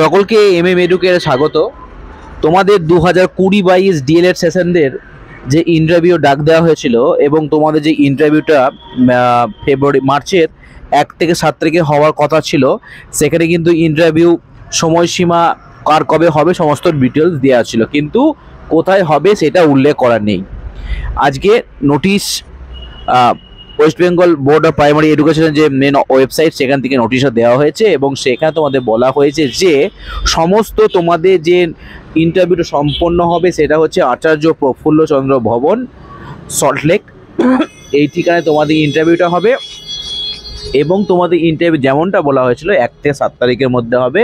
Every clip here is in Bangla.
সকলকে এডুকের স্বাগত। তোমাদের 2020-22 ডিএলএড সেশনদের যে ইন্টারভিউ ডাক দেওয়া হয়েছিল এবং তোমাদের যে ইন্টারভিউটা মার্চের 1 থেকে 7 তারিখে হওয়ার কথা ছিল, সেখানে কিন্তু ইন্টারভিউ সময়সীমা কার কবে হবে সমস্ত ডিটেলস দেওয়া ছিল, কিন্তু কোথায় হবে সেটা উল্লেখ করা নেই। আজকে notice West Bengal board of primary এডুকেশনের যে মেন ওয়েবসাইট, সেখান থেকে নোটিশও দেওয়া হয়েছে এবং সেখানে তোমাদের বলা হয়েছে যে সমস্ত তোমাদের যে ইন্টারভিউটা সম্পন্ন হবে সেটা হচ্ছে আচার্য প্রফুল্লচন্দ্র ভবন, সল্টলেক। এই ঠিকানায় তোমাদের ইন্টারভিউটা হবে এবং তোমাদের ইন্টারভিউ যেমনটা বলা হয়েছিল 1 থেকে 7 তারিখের মধ্যে হবে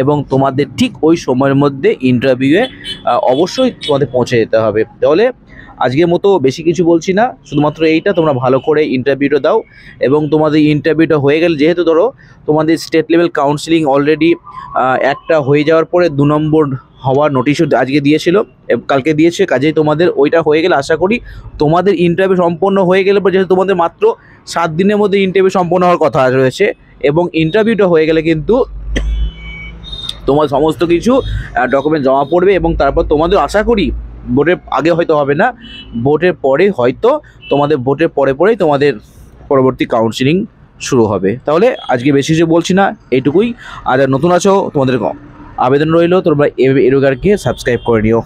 এবং তোমাদের ঠিক ওই সময়ের মধ্যে ইন্টারভিউয়ে অবশ্যই তোমাদের পৌঁছে যেতে হবে। তাহলে আজকের মতো বেশি কিছু বলছি না, শুধুমাত্র এইটা তোমরা ভালো করে ইন্টারভিউটা দাও এবং তোমাদের ইন্টারভিউটা হয়ে গেলে, যেহেতু ধরো তোমাদের স্টেট লেভেল কাউন্সিলিং অলরেডি একটা হয়ে যাওয়ার পরে 2 নম্বর হওয়ার নোটিশও আজকে দিয়েছিল, কালকে দিয়েছে, কাজেই তোমাদের ওইটা হয়ে গেলে আশা করি তোমাদের ইন্টারভিউ সম্পন্ন হয়ে গেলে, যেহেতু তোমাদের মাত্র 7 দিনের মধ্যে ইন্টারভিউ সম্পন্ন হওয়ার কথা রয়েছে এবং ইন্টারভিউটা হয়ে গেলে কিন্তু তোমার সমস্ত কিছু ডকুমেন্ট জমা পড়বে এবং তারপর তোমাদের আশা করি ভোটের আগে হয়তো হবে না, ভোটের পরে হয়তো তোমাদের ভোটের পরেই তোমাদের পরবর্তী কাউন্সিলিং শুরু হবে। তাহলে আজকে বেশি কিছু বলছি না, এইটুকুই। আর নতুন আছো তোমাদের আবেদন রইল, তোমরা এডুকেয়ারকে সাবস্ক্রাইব করে নিও।